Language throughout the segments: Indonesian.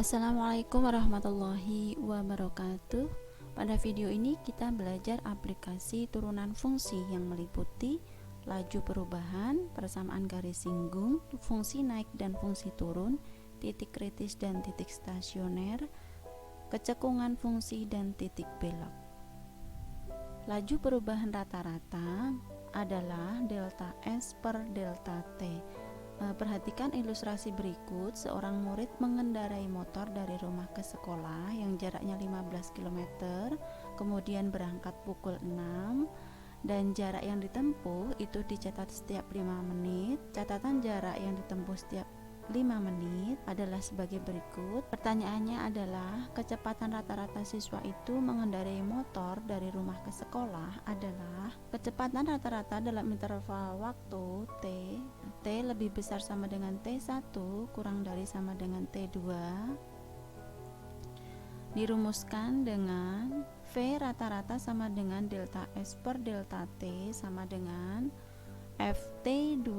Assalamualaikum warahmatullahi wabarakatuh. Pada video ini kita belajar aplikasi turunan fungsi yang meliputi laju perubahan, persamaan garis singgung, fungsi naik dan fungsi turun, titik kritis dan titik stasioner, kecekungan fungsi dan titik belok. Laju perubahan rata-rata adalah delta S per delta T. Perhatikan ilustrasi berikut. Seorang murid mengendarai motor dari rumah ke sekolah yang jaraknya 15 km, kemudian berangkat pukul 6 dan jarak yang ditempuh itu dicatat setiap 5 menit. Catatan jarak yang ditempuh setiap 5 menit adalah sebagai berikut. Pertanyaannya adalah kecepatan rata-rata siswa itu mengendarai motor dari rumah ke sekolah adalah kecepatan rata-rata dalam interval waktu T lebih besar sama dengan T1 kurang dari sama dengan T2 dirumuskan dengan V rata-rata sama dengan delta S per delta T sama dengan Ft2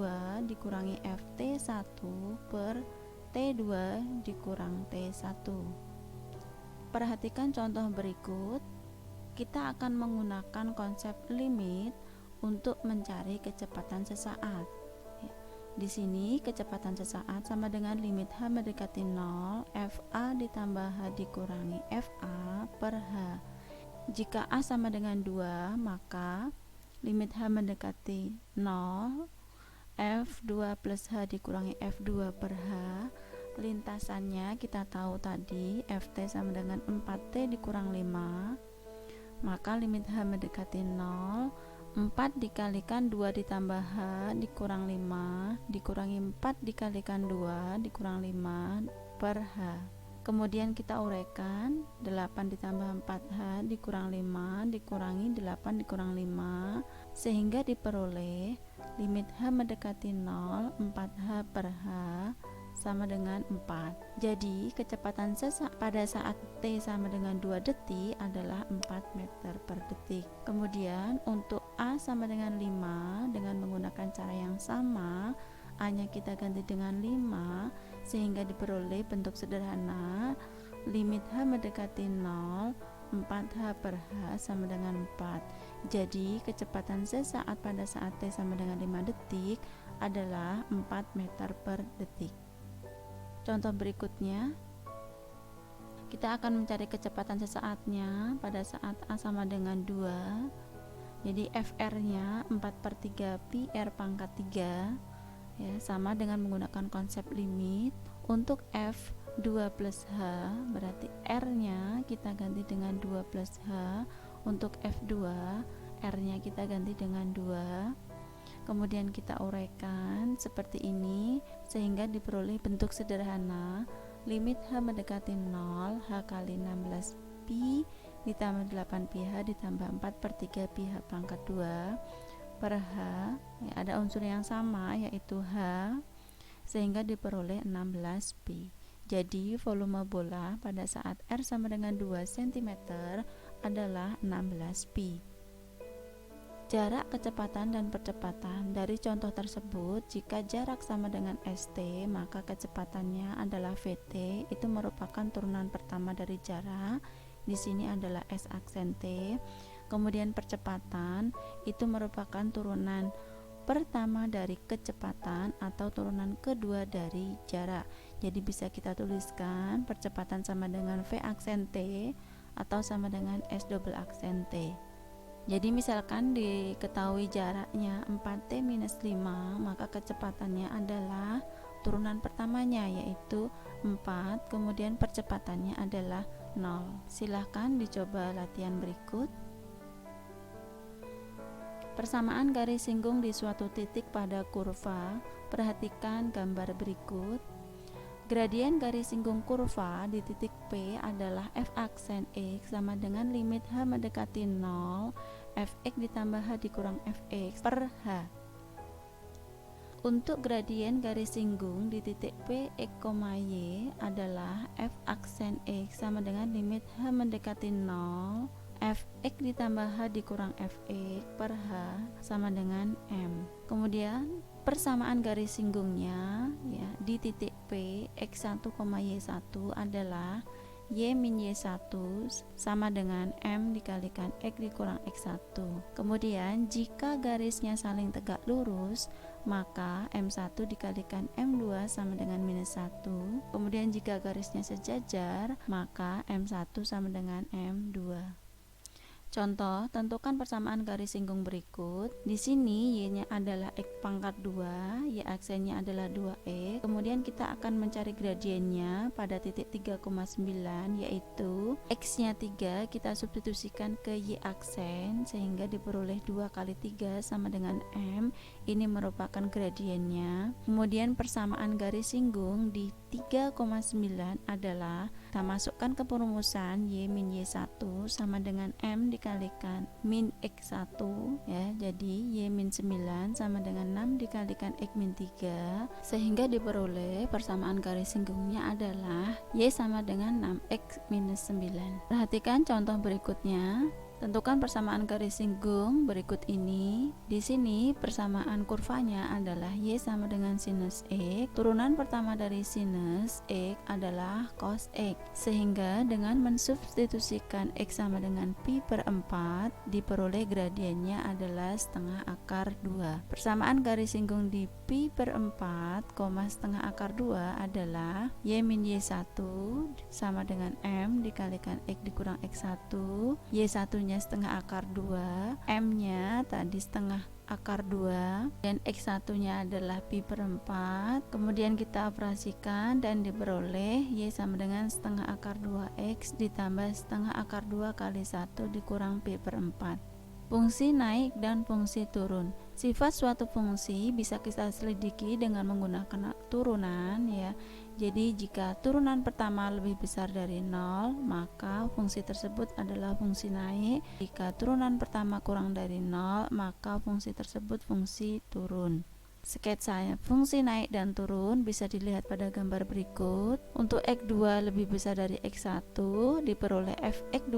dikurangi Ft1 per T2 dikurang T1. Perhatikan contoh berikut. Kita akan menggunakan konsep limit untuk mencari kecepatan sesaat. Di sini kecepatan sesaat sama dengan limit H mendekati 0, Fa ditambah H dikurangi Fa per H. Jika A sama dengan 2, maka limit H mendekati 0, F2 plus H dikurangi F2 per H. Lintasannya kita tahu tadi Ft sama dengan 4T dikurang 5, maka limit H mendekati 0, 4 dikalikan 2 ditambah H dikurang 5 dikurangi 4 dikalikan 2 dikurang 5 per H. Kemudian kita uraikan 8 ditambah 4H dikurang 5 dikurangi 8 dikurang 5 sehingga diperoleh limit H mendekati 0 4H per H sama dengan 4. Jadi kecepatan sesaat pada saat T sama dengan 2 detik adalah 4 meter per detik. Kemudian untuk A sama dengan 5 dengan menggunakan cara yang sama, A nya kita ganti dengan 5 sehingga diperoleh bentuk sederhana limit H mendekati 0 4H per H sama dengan 4. Jadi kecepatan sesaat pada saat T sama dengan 5 detik adalah 4 meter per detik. Contoh berikutnya, kita akan mencari kecepatan sesaatnya pada saat A sama dengan 2. Jadi Fr nya 4/3 pi R pangkat 3 ya, sama dengan menggunakan konsep limit. Untuk F2 plus H berarti R nya kita ganti dengan 2 plus H. Untuk F2 R nya kita ganti dengan 2. Kemudian kita uraikan seperti ini sehingga diperoleh bentuk sederhana limit H mendekati 0 H kali 16 pi ditambah 8 pi H ditambah 4/3 pi H pangkat 2 per H ya, ada unsur yang sama yaitu H sehingga diperoleh 16 pi. Jadi volume bola pada saat R sama dengan 2 cm adalah 16 pi. Jarak, kecepatan, dan percepatan. Dari contoh tersebut, jika jarak sama dengan St, maka kecepatannya adalah Vt, itu merupakan turunan pertama dari jarak. Di sini adalah S aksen T. Kemudian percepatan itu merupakan turunan pertama dari kecepatan atau turunan kedua dari jarak. Jadi bisa kita tuliskan percepatan sama dengan V aksen T atau sama dengan S double aksen T. Jadi misalkan diketahui jaraknya 4T minus 5, maka kecepatannya adalah turunan pertamanya yaitu 4, kemudian percepatannya adalah 0. Silahkan dicoba latihan berikut. Persamaan garis singgung di suatu titik pada kurva. Perhatikan gambar berikut. Gradien garis singgung kurva di titik P adalah F aksen X sama dengan limit H mendekati 0 Fx ditambah H dikurang Fx per H. Untuk gradien garis singgung di titik P, X, Y adalah F aksen X sama dengan limit H mendekati 0 Fx ditambah H dikurang Fx per H sama dengan M. Kemudian persamaan garis singgungnya ya di titik P X1, Y1 adalah Y min Y1 sama dengan M dikalikan X dikurang X1. Kemudian jika garisnya saling tegak lurus, maka M1 dikalikan M2 sama dengan minus 1. Kemudian jika garisnya sejajar, maka M1 sama dengan M2. Contoh, tentukan persamaan garis singgung berikut. Di sini Y-nya adalah X pangkat 2, Y aksennya adalah 2X. Kemudian kita akan mencari gradiennya pada titik 3,9, yaitu X-nya 3 kita substitusikan ke Y aksen sehingga diperoleh 2 kali 3 sama dengan M. Ini merupakan gradiennya. Kemudian persamaan garis singgung di 3,9 adalah kita masukkan ke perumusan Y min Y1 sama dengan M dikalikan min X1 ya. Jadi Y min 9 sama dengan 6 dikalikan X min 3 sehingga diperoleh persamaan garis singgungnya adalah Y sama dengan 6X minus 9. Perhatikan contoh berikutnya. Tentukan persamaan garis singgung berikut ini. Di sini persamaan kurvanya adalah Y sama dengan sinus X. Turunan pertama dari sinus X adalah cos X. Sehingga dengan mensubstitusikan X sama dengan pi per 4, diperoleh gradiennya adalah setengah akar 2. Persamaan garis singgung di pi per 4, setengah akar 2 adalah Y min Y1 sama dengan M dikalikan X dikurang X1. Y1 nya setengah akar 2, M nya tadi setengah akar 2, dan X1 nya adalah pi per 4. Kemudian kita operasikan dan diperoleh Y sama dengan setengah akar 2X ditambah setengah akar 2 kali 1 dikurang pi per 4. Fungsi naik dan fungsi turun. Sifat suatu fungsi bisa kita selidiki dengan menggunakan turunan ya. Jadi jika turunan pertama lebih besar dari 0, maka fungsi tersebut adalah fungsi naik. Jika turunan pertama kurang dari 0, maka fungsi tersebut fungsi turun. Sketsa fungsi naik dan turun bisa dilihat pada gambar berikut. Untuk X2 lebih besar dari X1, diperoleh Fx2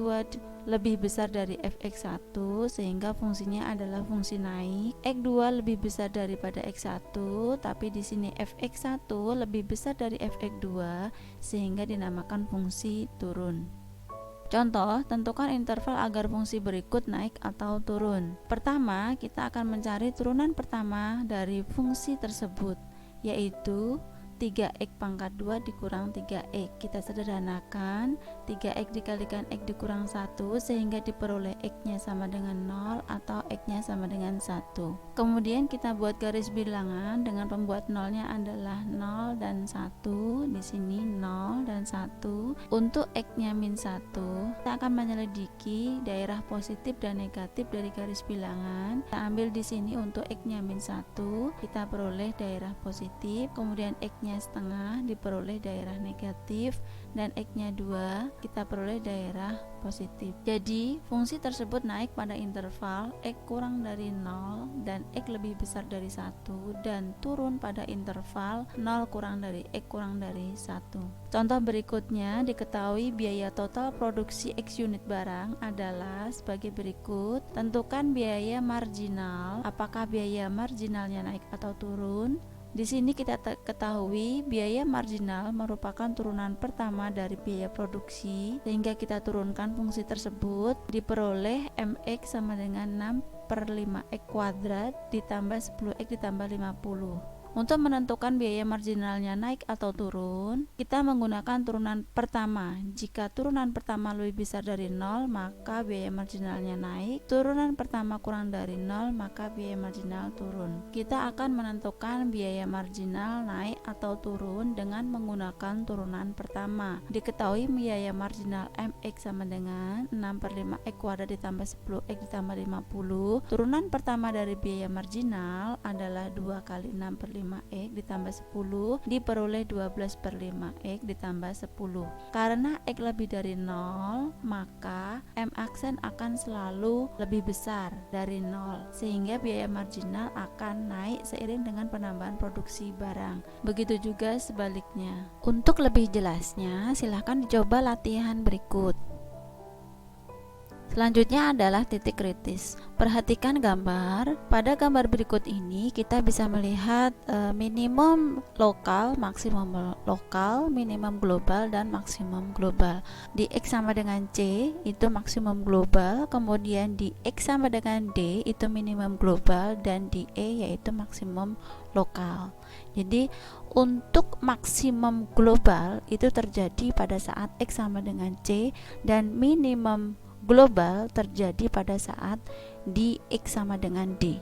lebih besar dari Fx1 sehingga fungsinya adalah fungsi naik. X2 lebih besar daripada X1, tapi di sini Fx1 lebih besar dari Fx2 sehingga dinamakan fungsi turun. Contoh, tentukan interval agar fungsi berikut naik atau turun. Pertama, kita akan mencari turunan pertama dari fungsi tersebut, yaitu 3x pangkat 2 dikurang 3x. Kita sederhanakan, 3x dikalikan x dikurang 1 sehingga diperoleh x-nya sama dengan 0 atau x-nya sama dengan 1. Kemudian kita buat garis bilangan dengan pembuat nolnya adalah 0 dan 1. Di sini 0 dan 1. Untuk x-nya min 1, kita akan menyelidiki daerah positif dan negatif dari garis bilangan. Kita ambil di sini untuk x-nya min 1, kita peroleh daerah positif. Kemudian x-nya setengah diperoleh daerah negatif, dan X-nya 2 kita peroleh daerah positif. Jadi fungsi tersebut naik pada interval X kurang dari 0 dan X lebih besar dari 1, dan turun pada interval 0 kurang dari X kurang dari 1. Contoh berikutnya, diketahui biaya total produksi X unit barang adalah sebagai berikut. Tentukan biaya marginal, apakah biaya marginalnya naik atau turun. Di sini kita ketahui biaya marginal merupakan turunan pertama dari biaya produksi, sehingga kita turunkan fungsi tersebut, diperoleh mx sama dengan 6 per 5x kuadrat ditambah 10x ditambah 50. Untuk menentukan biaya marginalnya naik atau turun, kita menggunakan turunan pertama. Jika turunan pertama lebih besar dari 0, maka biaya marginalnya naik. Turunan pertama kurang dari 0, maka biaya marginal turun. Kita akan menentukan biaya marginal naik atau turun dengan menggunakan turunan pertama. Diketahui biaya marginal mx sama dengan 6 per 5x kuadrat ditambah 10x ditambah 50. Turunan pertama dari biaya marginal adalah 2 kali 6 per 5x ditambah 10 diperoleh 12 per 5x ditambah 10. Karena x lebih dari 0, maka m aksen akan selalu lebih besar dari 0, sehingga biaya marginal akan naik seiring dengan penambahan produksi barang. Begitu juga sebaliknya. Untuk lebih jelasnya, silahkan dicoba latihan berikut. Selanjutnya adalah titik kritis. Perhatikan gambar. Pada gambar berikut ini kita bisa melihat minimum lokal, maksimum lokal, minimum global, dan maksimum global. Di X sama dengan C itu maksimum global, kemudian di X sama dengan D itu minimum global, dan di E yaitu maksimum lokal. Jadi untuk maksimum global itu terjadi pada saat X sama dengan C, dan minimum global terjadi pada saat di X sama dengan D.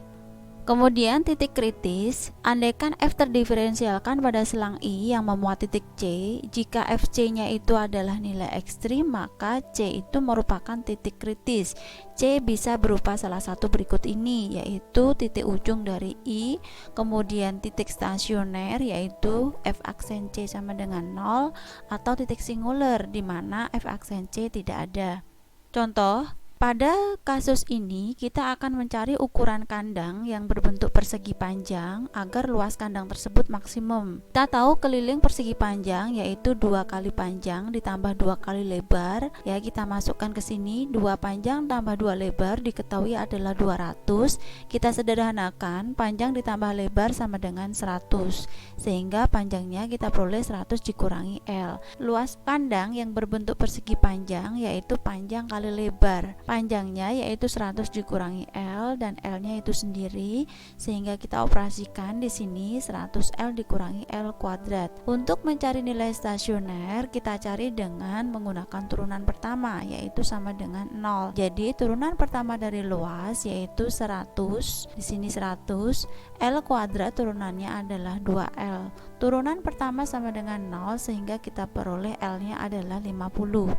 Kemudian titik kritis, andaikan F terdiferensialkan pada selang I yang memuat titik C, jika FC-nya itu adalah nilai ekstrim, maka C itu merupakan titik kritis. C bisa berupa salah satu berikut ini, yaitu titik ujung dari I, kemudian titik stasioner yaitu F aksen C sama dengan 0, atau titik singular di mana F aksen C tidak ada. Contoh, pada kasus ini kita akan mencari ukuran kandang yang berbentuk persegi panjang agar luas kandang tersebut maksimum. Kita tahu keliling persegi panjang yaitu 2 kali panjang ditambah 2 kali lebar. Ya, kita masukkan ke sini 2 panjang tambah 2 lebar diketahui adalah 200. Kita sederhanakan, panjang ditambah lebar sama dengan 100. Sehingga panjangnya kita peroleh 100 dikurangi L. Luas kandang yang berbentuk persegi panjang yaitu panjang kali lebar. Panjangnya yaitu 100 dikurangi L, dan L-nya itu sendiri, sehingga kita operasikan di sini 100L dikurangi L kuadrat. Untuk mencari nilai stasioner kita cari dengan menggunakan turunan pertama yaitu sama dengan 0. Jadi turunan pertama dari luas yaitu 100, di sini 100, L kuadrat turunannya adalah 2L. Turunan pertama sama dengan 0 sehingga kita peroleh L-nya adalah 50.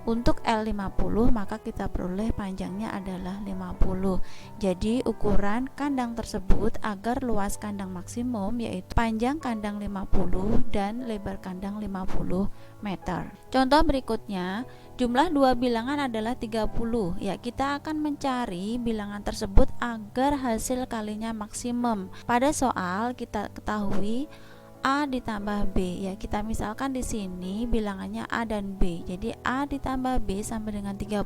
Untuk L50 maka kita peroleh panjangnya adalah 50. Jadi ukuran kandang tersebut agar luas kandang maksimum yaitu panjang kandang 50 dan lebar kandang 50 meter. Contoh berikutnya, jumlah dua bilangan adalah 30. Ya, kita akan mencari bilangan tersebut agar hasil kalinya maksimum. Pada soal kita ketahui A ditambah B, ya kita misalkan di sini bilangannya A dan B. Jadi A ditambah B sama dengan 30,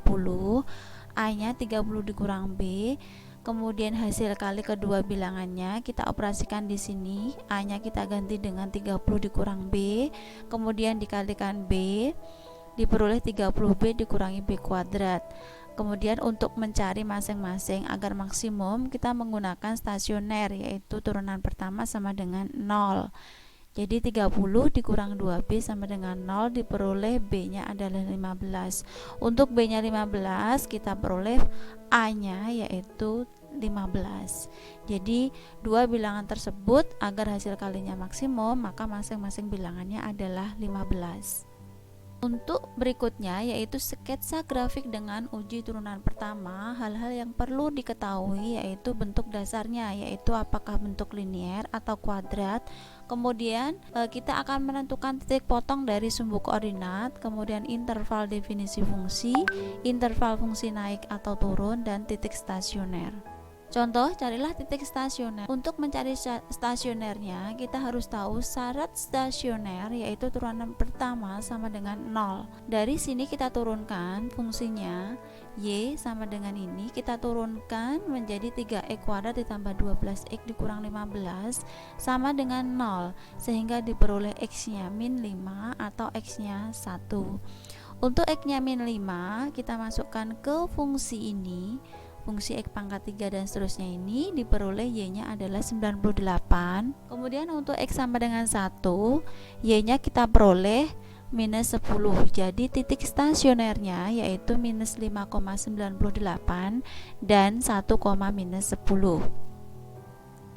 A-nya 30 dikurang B. Kemudian hasil kali kedua bilangannya kita operasikan di sini, A-nya kita ganti dengan 30 dikurang B, kemudian dikalikan B, diperoleh 30B dikurangi B kuadrat. Kemudian untuk mencari masing-masing agar maksimum kita menggunakan stasioner yaitu turunan pertama sama dengan 0. Jadi 30 dikurang 2B sama dengan 0, diperoleh B-nya adalah 15. Untuk B-nya 15 kita peroleh A-nya yaitu 15. Jadi dua bilangan tersebut agar hasil kalinya maksimum maka masing-masing bilangannya adalah 15. Untuk berikutnya yaitu sketsa grafik dengan uji turunan pertama. Hal-hal yang perlu diketahui yaitu bentuk dasarnya, yaitu apakah bentuk linier atau kuadrat. Kemudian kita akan menentukan titik potong dari sumbu koordinat, kemudian interval definisi fungsi, interval fungsi naik atau turun, dan titik stasioner. Contoh, carilah titik stasioner. Untuk mencari stasionernya, kita harus tahu syarat stasioner yaitu turunan pertama sama dengan 0. Dari sini kita turunkan fungsinya Y sama dengan ini, kita turunkan menjadi 3E kuadrat ditambah 12X dikurang 15 sama dengan 0, sehingga diperoleh X-nya min 5 atau X-nya 1. Untuk X-nya min 5 kita masukkan ke fungsi ini, fungsi X pangkat 3 dan seterusnya ini, diperoleh Y-nya adalah 98. Kemudian untuk X sama dengan 1, Y-nya kita peroleh minus 10. Jadi titik stasionernya yaitu minus 5,98 dan 1, minus 10.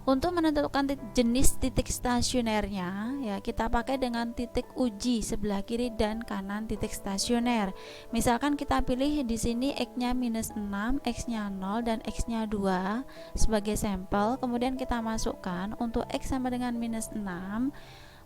Untuk menentukan jenis titik stasionernya, ya kita pakai dengan titik uji sebelah kiri dan kanan titik stasioner. Misalkan kita pilih di sini X-nya minus 6, X-nya 0 dan X-nya 2 sebagai sampel. Kemudian kita masukkan untuk X sama dengan minus 6,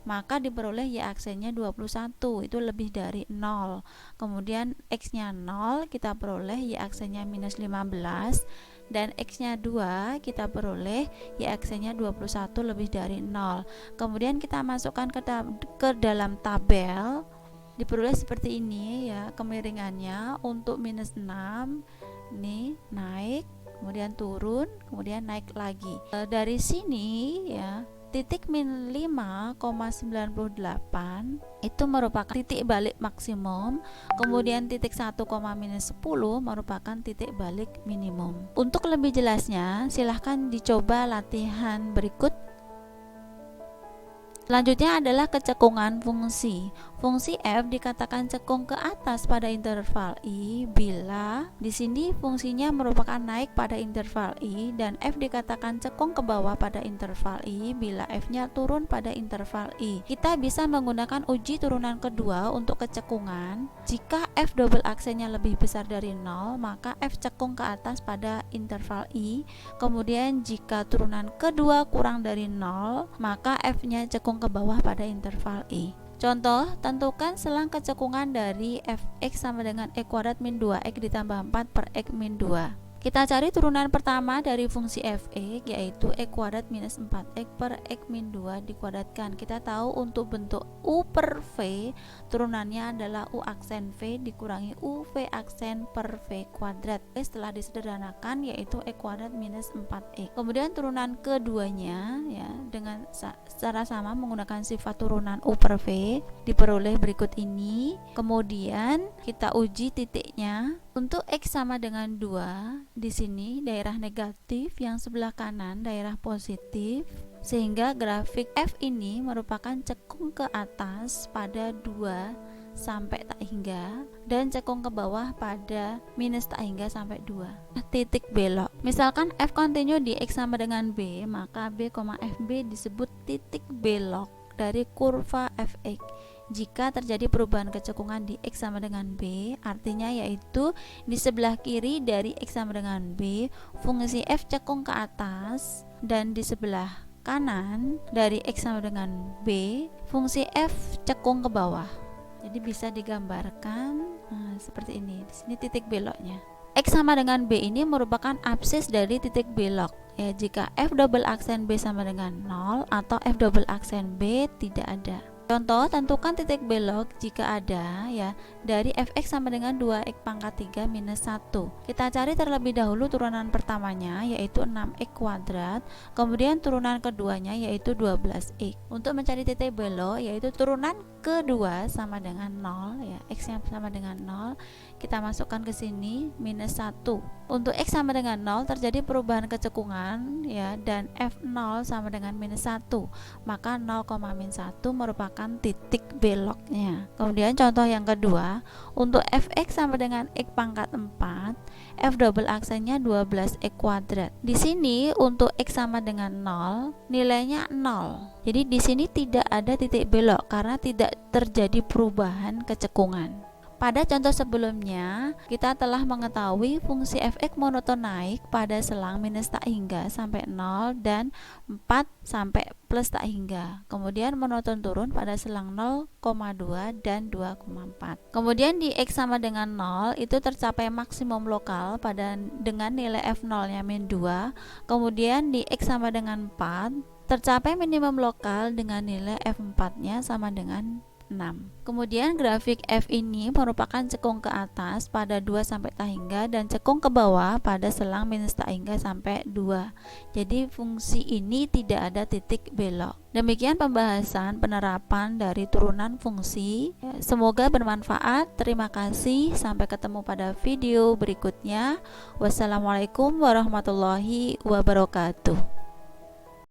maka diperoleh Y aksennya 21, itu lebih dari 0. Kemudian X-nya 0 kita peroleh Y aksennya minus 15, dan X-nya 2 kita peroleh Y aksennya 21 lebih dari 0. Kemudian kita masukkan ke dalam tabel diperoleh seperti ini ya kemiringannya. Untuk minus 6 ini naik, kemudian turun, kemudian naik lagi. Dari sini ya titik min 5,98 itu merupakan titik balik maksimum, kemudian titik 1, minus 10 merupakan titik balik minimum. Untuk lebih jelasnya silahkan dicoba latihan berikut. Selanjutnya adalah kecekungan fungsi. Fungsi f dikatakan cekung ke atas pada interval i bila di sini fungsinya merupakan naik pada interval i, dan f dikatakan cekung ke bawah pada interval i bila f-nya turun pada interval i. Kita bisa menggunakan uji turunan kedua untuk kecekungan. Jika f double aksennya lebih besar dari 0, maka f cekung ke atas pada interval i. Kemudian jika turunan kedua kurang dari 0, maka f-nya cekung ke bawah pada interval i. Contoh, tentukan selang kecekungan dari fx sama dengan x kuadrat min 2x ditambah 4 per x min 2. Kita cari turunan pertama dari fungsi fx, yaitu x kuadrat minus 4x per x min 2 dikuadratkan. Kita tahu untuk bentuk u per v, turunannya adalah u aksen v dikurangi u v aksen per v kuadrat. Setelah disederhanakan yaitu x kuadrat minus 4x. Kemudian turunan keduanya ya dengan secara sama menggunakan sifat turunan u per v diperoleh berikut ini. Kemudian kita uji titiknya. Untuk x sama dengan 2, di sini daerah negatif, yang sebelah kanan daerah positif, sehingga grafik f ini merupakan cekung ke atas pada 2 sampai tak hingga, dan cekung ke bawah pada minus tak hingga sampai 2. Titik belok. Misalkan f kontinu di x sama dengan b, maka b, fb disebut titik belok dari kurva fx. Jika terjadi perubahan kecekungan di x sama dengan b, artinya yaitu di sebelah kiri dari x sama dengan b, fungsi f cekung ke atas, dan di sebelah kanan dari x sama dengan b, fungsi f cekung ke bawah. Jadi bisa digambarkan seperti ini. Di sini titik beloknya. X sama dengan b ini merupakan absis dari titik belok. Ya, jika f double aksen b sama dengan 0 atau f double aksen b tidak ada. Contoh, tentukan titik belok jika ada ya dari fx sama dengan 2x pangkat 3 minus 1. Kita cari terlebih dahulu turunan pertamanya yaitu 6x kuadrat, kemudian turunan keduanya yaitu 12x. Untuk mencari titik belok yaitu turunan kedua sama dengan 0 ya, x yang sama dengan 0 kita masukkan ke sini minus 1. Untuk x sama dengan 0 terjadi perubahan kecekungan ya, dan f0 sama dengan minus 1, maka 0, min 1 merupakan titik beloknya. Kemudian contoh yang kedua, untuk fx sama dengan x pangkat 4, f double aksennya 12x kuadrat. Di sini untuk x sama dengan 0, nilainya 0. Jadi di sini tidak ada titik belok karena tidak terjadi perubahan kecekungan. Pada contoh sebelumnya, kita telah mengetahui fungsi fx monoton naik pada selang minus tak hingga sampai 0 dan 4 sampai plus tak hingga. Kemudian monoton turun pada selang 0,2 dan 2,4. Kemudian di x sama dengan 0 itu tercapai maksimum lokal pada dengan nilai f0-nya min 2. Kemudian di x sama dengan 4 tercapai minimum lokal dengan nilai f4-nya sama dengan 6. Kemudian grafik f ini merupakan cekung ke atas pada 2 sampai tak hingga dan cekung ke bawah pada selang minus tak hingga sampai 2. Jadi fungsi ini tidak ada titik belok. Demikian pembahasan penerapan dari turunan fungsi. Semoga bermanfaat. Terima kasih. Sampai ketemu pada video berikutnya. Wassalamualaikum warahmatullahi wabarakatuh.